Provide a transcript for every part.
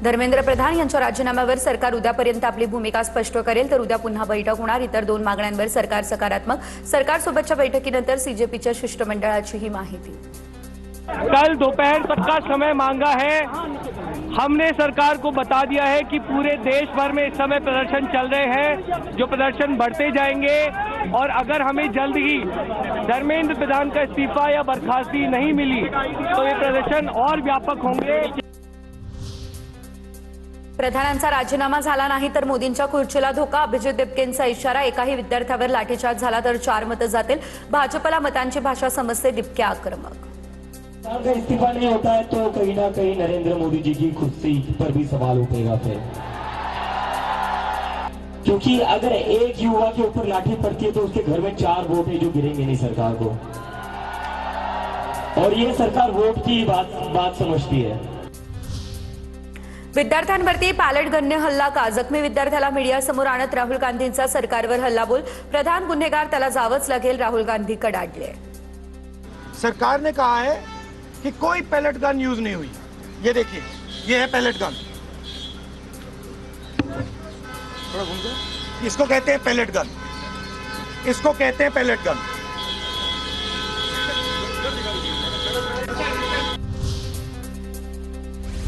धर्मेंद्र प्रधान यांच्या राजीनाम्यावर सरकार उद्यापर्यंत आपली भूमिका स्पष्ट करेल, तर उद्या पुन्हा बैठक होणार। इतर 2 मागण्यांवर सरकार सकारात्मक। सरकारसोबतच्या बैठकीनंतर सीजेपीच्या शिष्टमंडळाची ही माहिती। कल दोपहर तक का समय मांगा है। हमने सरकार को बता दिया है कि पूरे देश भर में इस समय प्रदर्शन चल रहे हैं, जो प्रदर्शन बढ़ते जाएंगे और अगर हमें जल्द ही धर्मेंद्र प्रधान का इस्तीफा या बर्खास्ती नहीं मिली तो ये प्रदर्शन और व्यापक होंगे। प्रधानांचा राजीनामा झाला नाही तर मोदींच्या खुर्चीला धोका। अभिजित दिपकेंचा इशारा। एकाही विद्यार्थ्यावर लाठीचार्ज झाला तर 4 मतं जातील। भाजपला मतांची भाषा समजते, दिपके आक्रमक। अगर इस्तीफा नहीं होता है तो कहीं ना कहीं नरेंद्र मोदी जी की कुर्सी पर भी सवाल उठेगा फिर, क्योंकि अगर एक युवा के ऊपर लाठी पड़ती है तो उसके घर में 4 वोट है जो गिरेंगे नहीं सरकार को, और ये सरकार वोट की बात समझती है। विद्यार्थ्यांवरती पॅलेट गनने हल्ला का? जखमी विद्यार्थ्याला मीडियासमोर आणत राहुल गांधींचा सरकारवर हल्लाबोल। प्रधान गुन्हेगार, त्याला जावंच लागेल, राहुल गांधी कडाडले। सरकार ने कहा है कि कोई पैलेट गन यूज नहीं हुई। ये देखिए, ये है पैलेट गन, थोड़ा घूम जाए। इसको कहते हैं पैलेट गन, इसको कहते हैं पैलेट गन।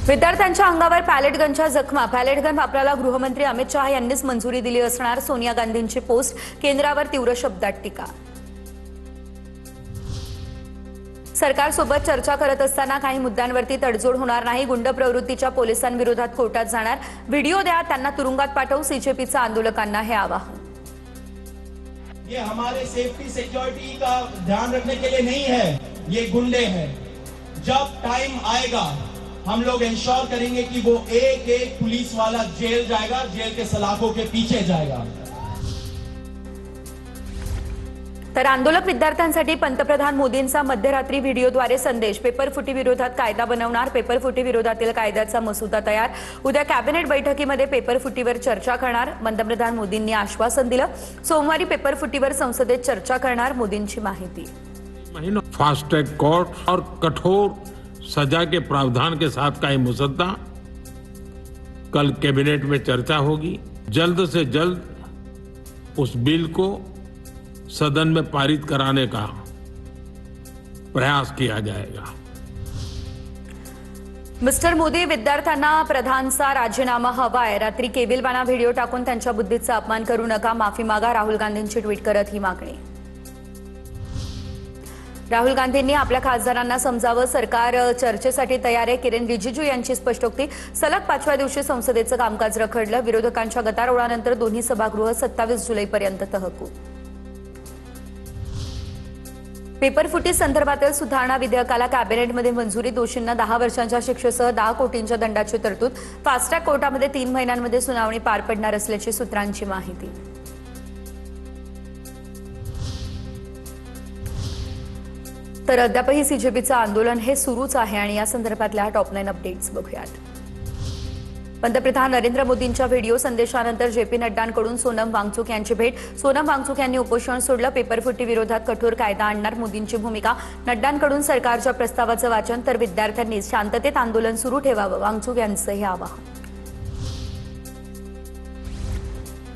विद्यार्थ्यांच्या अंगावर पॅलेट गनच्या जखमा। पॅलेट गन वापरायला गृहमंत्री अमित शहा यांनीच मंजुरी दिली असणार। सोनिया गांधींची पोस्ट। केंद्रावर तीव्र शब्दात टीका। सरकारसोबत चर्चा करत असताना काही मुद्द्यांवरती तडजोड होणार नाही। गुंड प्रवृत्तीच्या पोलिसांविरोधात कोर्टात जाणार। व्हिडिओ द्या, त्यांना तुरुंगात पाठवू। सीजेपीचा आंदोलकांना हे आवाहन। ये हमारे सेफ्टी सिक्योरिटी का ध्यान रखने के लिए नहीं है, ये गुंडे हैं। जब टाइम आएगा हम लोग इंश्योर करेंगे कि वो एक पुलिस वाला जेल जाएगा, जेल के सलाखों के पीछे जाएगा। तर आंदोलक विद्यार्थ्यांसाठी पंतप्रधान मोदींचा मध्यरात्री व्हिडिओद्वारे संदेश। पेपरफुटी विरोधात कायदा बनवणार। पेपरफुटी विरोधातील कायद्याचा मसुदा तयार। उद्या कॅबिनेट बैठकीमध्ये पेपरफुटीवर चर्चा करणार। पंतप्रधान मोदींनी आश्वासन दिलं। सोमवारी पेपरफुटीवर संसदेत चर्चा करणार, मोदींची माहिती। फास्ट ट्रैक कोर्ट और कठोर सजा के प्रावधान के साथ का ये मुसद्दा कल कैबिनेट में चर्चा होगी। जल्द से जल्द उस बिल को सदन में पारित कराने का प्रयास किया जाएगा। मिस्टर मोदी, विद्यार्थ्यांना प्रधानचा राजीनामा हवाय। रात्री केबिलवाना व्हिडिओ टाकून त्यांच्या बुद्धीचा अपमान करू नका, माफी मागा। राहुल गांधींची ट्विट करत ही मागणी। राहुल गांधींनी आपल्या खासदारांना समजावं, सरकार चर्चेसाठी तयार आहे। किरेन रिजिजू यांची स्पष्टोक्ती। सलग 5व्या दिवशी संसदेचं कामकाज रखडलं। विरोधकांच्या गदारोळानंतर दोन्ही सभागृह 27 जुलैपर्यंत तहकूब। पेपरफुटी संदर्भातील सुधारणा विधेयकाला कॅबिनेटमध्ये मंजुरी। दोषींना 10 वर्षांच्या शिक्षेसह 10 कोटींच्या दंडाची तरतूद। फास्ट्रॅक कोर्टामध्ये 3 महिन्यांमध्ये सुनावणी पार पडणार असल्याची सूत्रांची माहिती। तर अद्यापही सीजेपीचं आंदोलन हे सुरूच आहे आणि या संदर्भातल्या टॉप 9 अपडेट्स बघूयात। पंतप्रधान नरेंद्र मोदींच्या व्हिडिओ संदेशानंतर जेपी नड्डांकडून सोनम वांगचुक यांची भेट। सोनम वांगचुक यांनी उपोषण सोडलं। पेपरफुटी विरोधात कठोर कायदा आणणार, मोदींची भूमिका। नड्डांकडून सरकारच्या प्रस्तावाचं वाचन, तर विद्यार्थ्यांनी शांततेत आंदोलन सुरू ठेवावं, वांगचुक यांचं हे आवाहन।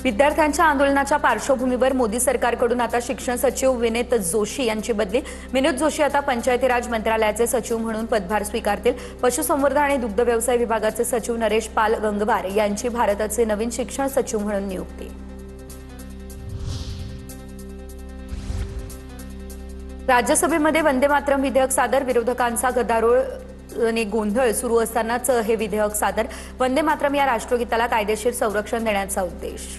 विद्यार्थ्यांच्या आंदोलनाच्या पार्श्वभूमीवर मोदी सरकारकडून आता शिक्षण सचिव विनीत जोशी यांची बदली। विनीत जोशी आता पंचायती राज मंत्रालयाचे सचिव म्हणून पदभार स्वीकारतील। पशुसंवर्धन आणि दुग्ध व्यवसाय विभागाचे सचिव नरेश पाल गंगवार यांची भारताचे नवीन शिक्षण सचिव म्हणून नियुक्ती। राज्यसभेमध्ये वंदे मातरम विधेयक सादर। विरोधकांचा गदारोळ आणि गोंधळ सुरू असतानाच हे विधेयक सादर। वंदे मातरम या राष्ट्रगीताला कायदेशीर संरक्षण देण्याचा उद्देश।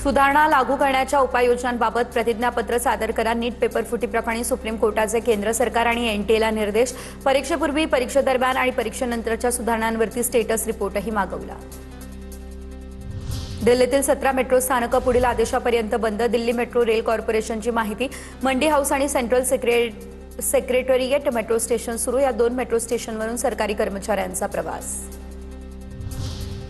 सुधारणा लागू करण्याच्या उपाययोजनांबाबत प्रतिज्ञापत्र सादर करा। नीट पेपरफुटी प्रकरणी सुप्रीम कोर्टाचे केंद्र सरकार आणि एनटीएला निर्देश। परीक्षेपूर्वी, परीक्षेदरम्यान आणि परीक्षेनंतरच्या सुधारणांवरती स्टेटस रिपोर्टही मागवला। दिल्लीतील 17 मेट्रो स्थानकं पुढील आदेशापर्यंत बंद। दिल्ली मेट्रो रेल कॉर्पोरेशनची माहिती। मंडी हाऊस आणि सेंट्रल सेक्रेटरिएट मेट्रो स्टेशन सुरू। या 2 मेट्रो स्टेशनवरून सरकारी कर्मचाऱ्यांचा प्रवास।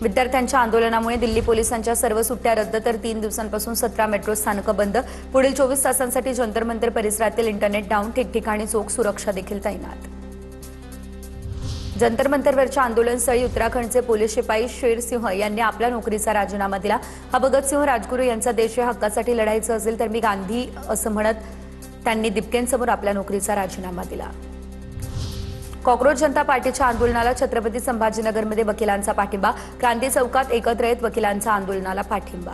विद्यार्थ्यांच्या आंदोलनामुळे दिल्ली पोलिसांच्या सर्व सुट्ट्या रद्द, तर 3 दिवसांपासून 17 मेट्रो स्थानकं बंद। पुढील 24 तासांसाठी जंतर मंतर परिसरातील इंटरनेट डाऊन, ठिकठिकाणी चोख सुरक्षा देखील तैनात। जंतर मंतरवरच्या आंदोलनस्थळी उत्तराखंडचे पोलीस शिपाई शेर सिंह यांनी आपल्या नोकरीचा राजीनामा दिला। हा भगतसिंह राजगुरू यांचा देश या हक्कासाठी लढायचं असेल तर मी गांधी असं म्हणत त्यांनी दिपकेंसमोर आपल्या नोकरीचा राजीनामा दिला। कॉकरोच जनता पार्टीच्या आंदोलनाला छत्रपती संभाजीनगरमध्ये वकिलांचा पाठिंबा। क्रांती चौकात एकत्र येत वकिलांचा आंदोलनाला पाठिंबा।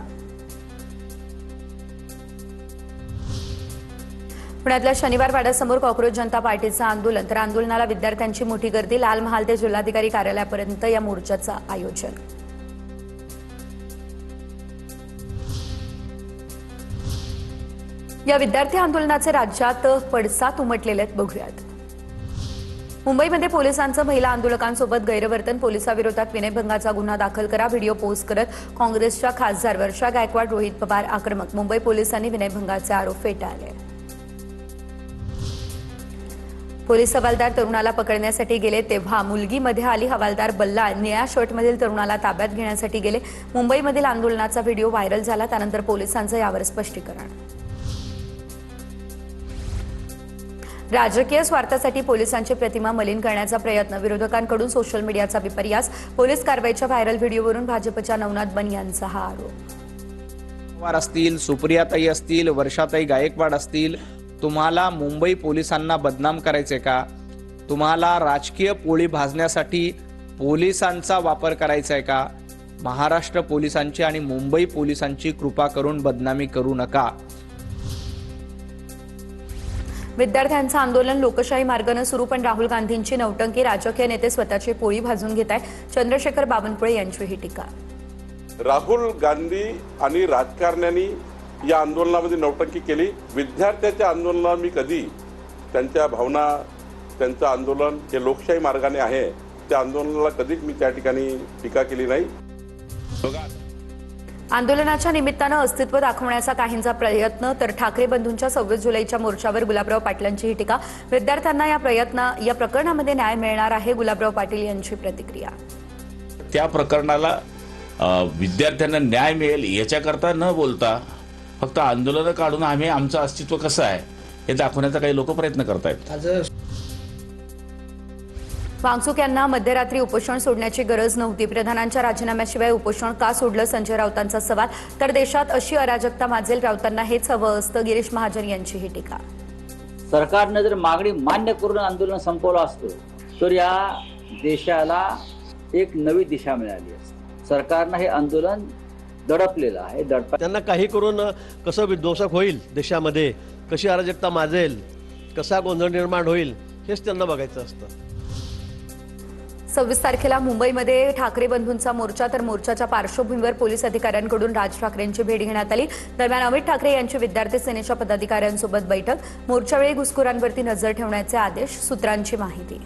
पुण्यातल्या शनिवार वाड्यासमोर कॉकरोच जनता पार्टीचं आंदोलन, तर आंदोलनाला विद्यार्थ्यांची मोठी गर्दी। लाल महाल ते जिल्हाधिकारी कार्यालयापर्यंत या मोर्चाचं आयोजन। या विद्यार्थी आंदोलनाचे राज्यात पडसाद उमटलेले आहेत, बघूयात। मुंबईमध्ये पोलिसांचं महिला आंदोलकांसोबत गैरवर्तन, पोलिसांविरोधात विनयभंगाचा गुन्हा दाखल करा। व्हिडिओ पोस्ट करत काँग्रेसच्या खासदार वर्षा गायकवाड, रोहित पवार आक्रमक। मुंबई पोलिसांनी विनयभंगाचे आरोप फेटाळले। पोलीस हवालदार तरुणाला पकडण्यासाठी गेले तेव्हा मुलगी मध्ये आली। हवालदार बल्लाळ निळ्या शर्टमधील तरुणाला ताब्यात घेण्यासाठी गेले। मुंबईमधील आंदोलनाचा व्हिडिओ व्हायरल झाला, त्यानंतर पोलिसांचं यावर स्पष्टीकरण। राजकीय स्वार्थासाठी पोलिसांची प्रतिमा मलिन करण्याचा प्रयत्न, विरोधकांकडून सोशल मीडियाचा विपर्यास। पोलीस कारवाईच्या व्हायरल व्हिडिओवरून भाजपच्या नवनाथ बन यांचा हा आरोप। पवार असतील, सुप्रियाताई असतील, वर्षाताई गायकवाड असतील, तुम्हाला मुंबई पोलिसांना बदनाम करायचे का? तुम्हाला राजकीय पोळी भाजण्यासाठी पोलिसांचा वापर करायचा आहे का? महाराष्ट्र पोलिसांची आणि मुंबई पोलिसांची कृपा करून बदनामी करू नका। विद्यार्थ्यांचं आंदोलन लोकशाही मार्गाने सुरू, पण राहुल गांधींची नौटंकी, राजकीय नेते स्वतःची पोळी भाजून घेत आहेत। चंद्रशेखर बावनकुळे यांची ही टीका। राहुल गांधी आणि राजकारण्यांनी या आंदोलनामध्ये नौटंकी केली। विद्यार्थ्यांच्या आंदोलनाला मी कधी त्यांच्या भावना, त्यांचं आंदोलन हे लोकशाही मार्गाने आहे, त्या आंदोलनाला कधीच मी त्या ठिकाणी टीका केली नाही। आंदोलनाच्या निमित्तानं अस्तित्व दाखवण्याचा काहींचा प्रयत्न, तर ठाकरे बंधूंच्या 26 जुलैच्या मोर्चावर गुलाबराव पाटलांची ही टीका। विद्यार्थ्यांना या प्रकरणामध्ये न्याय मिळणार आहे, गुलाबराव पाटील यांची प्रतिक्रिया। त्या प्रकरणाला विद्यार्थ्यांना न्याय मिळेल याच्याकरता न बोलता फक्त आंदोलन काढून आम्ही आमचं अस्तित्व कसं आहे हे दाखवण्याचा काही लोक प्रयत्न करतायत। वांगचूक यांना मध्यरात्री उपोषण सोडण्याची गरज नव्हती। प्रधानांच्या राजीनाम्याशिवाय उपोषण का सोडलं, संजय राऊतांचा सवाल। तर देशात अशी अराजकता माजेल, राऊतांना हेच हवं असतं, गिरीश महाजन यांची ही टीका। सरकारने जर मागणी मान्य करून आंदोलन संपवलं असतं तर या देशाला एक नवी दिशा मिळाली असती। सरकारनं हे आंदोलन दडपलेलं आहे। त्यांना काही करून कसं विध्वंसक होईल देशामध्ये, कशी अराजकता माजेल, कसा गोंधळ निर्माण होईल, हेच त्यांना बघायचं असतं। 26 तारखेला मुंबईमध्ये ठाकरे बंधूंचा मोर्चा, तर मोर्चाच्या पार्श्वभूमीवर पोलीस अधिकाऱ्यांकडून राज ठाकरेंची भेट घेण्यात आली। दरम्यान अमित ठाकरे यांची विद्यार्थी सेनेच्या पदाधिकाऱ्यांसोबत बैठक, मोर्चावेळी घुसखोरांवरती नजर ठेवण्याचे आदेश, सूत्रांची माहिती।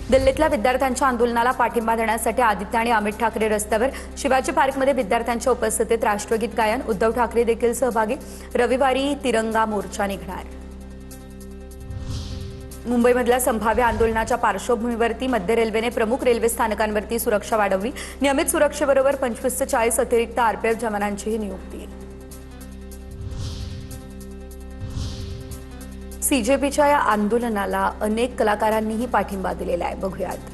दिल्लीतल्या विद्यार्थ्यांच्या आंदोलनाला पाठिंबा देण्यासाठी आदित्य आणि अमित ठाकरे रस्त्यावर। शिवाजी पार्कमध्ये विद्यार्थ्यांच्या उपस्थितीत राष्ट्रगीत गायन, उद्धव ठाकरे देखील सहभागी। रविवारी तिरंगा मोर्चा निघणार। मुंबईमधल्या संभाव्य आंदोलनाच्या पार्श्वभूमीवरती मध्य रेल्वेने प्रमुख रेल्वे स्थानकांवरती सुरक्षा वाढवली। नियमित सुरक्षेबरोबर 25 ते 40 अतिरिक्त आरपीएफ जवानांचीही नियुक्ती। सीजेपीच्या या आंदोलनाला अनेक कलाकारांनीही पाठिंबा दिलेला आहे, बघूयात।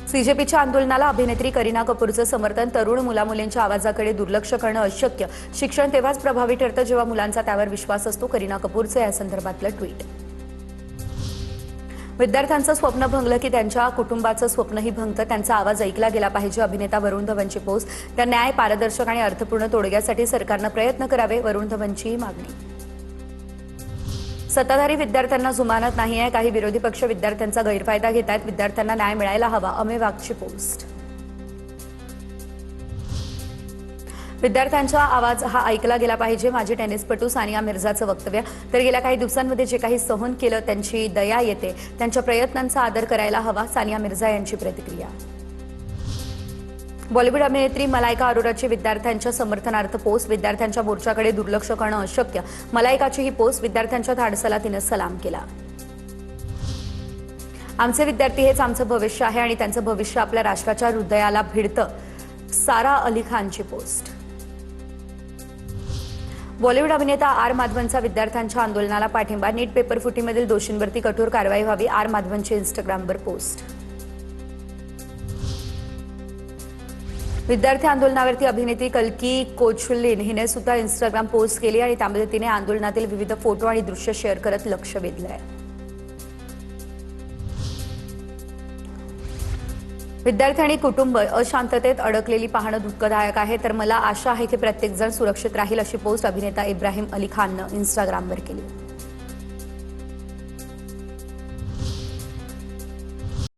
सीजेपीच्या आंदोलनाला अभिनेत्री करीना कपूरचं समर्थन, तरुण मुलामुलींच्या आवाजाकडे दुर्लक्ष करणं अशक्य। शिक्षण तेव्हाच प्रभावी ठरतं जेव्हा मुलांचा त्यावर विश्वास असतो, करीना कपूरचं या संदर्भातलं ट्विट। विद्यार्थ्यांचं स्वप्न भंगलं की त्यांच्या कुटुंबाचं स्वप्नही भंगतं, त्यांचा आवाज ऐकला गेला पाहिजे, अभिनेता वरुण धवनची पोस्ट। त्या न्याय, पारदर्शक आणि अर्थपूर्ण तोडग्यासाठी सरकारनं प्रयत्न करावे, वरुण धवनची मागणी। सत्ताधारी विद्यार्थ्यांना जुमानत नाही आहे, काही विरोधी पक्ष विद्यार्थ्यांचा गैरफायदा घेत आहेत, विद्यार्थ्यांना न्याय मिळायला हवा, अमेय वाघची पोस्ट। विद्यार्थ्यांचा आवाज हा ऐकला गेला पाहिजे, माजी टेनिसपटू सानिया मिर्झाचं वक्तव्य। तर गेल्या काही दिवसांमध्ये जे काही सहन केलं त्यांची दया येते, त्यांच्या प्रयत्नांचा आदर करायला हवा, सानिया मिर्झा यांची प्रतिक्रिया। बॉलिवूड अभिनेत्री मलायका अरोराची विद्यार्थ्यांच्या समर्थनार्थ पोस्ट, विद्यार्थ्यांच्या मोर्चाकडे दुर्लक्ष करणं अशक्य, मलायकाची ही पोस्ट। विद्यार्थ्यांच्या धाडसाला तिनं सलाम केला। आमचे विद्यार्थी हेच आमचं भविष्य आहे आणि त्यांचं भविष्य आपल्या राष्ट्राच्या हृदयाला भिडतं, सारा अली खानची पोस्ट। बॉलिवूड अभिनेता आर माधवनचा विद्यार्थ्यांच्या आंदोलनाला पाठिंबा. नीट पेपर फुटीमधील दोषींवरती कठोर कारवाई व्हावी. आर माधवनची इंस्टाग्रामवर पोस्ट. विद्यार्थी आंदोलनावरती अभिनेत्री कल्की कोचलिन हिने सुद्धा इंस्टाग्राम पोस्ट केली आणि त्यामध्ये तिने आंदोलनातील विविध फोटो आणि दृश्य शेअर करत लक्ष वेधलंय. विद्यार्थी आणि कुटुंब अशांततेत अडकलेली पाहणं दुःखदायक आहे, तर मला आशा आहे की प्रत्येक जण सुरक्षित राहील, अशी पोस्ट अभिनेता इब्राहिम अली खाननं इंस्टाग्रामवर केली.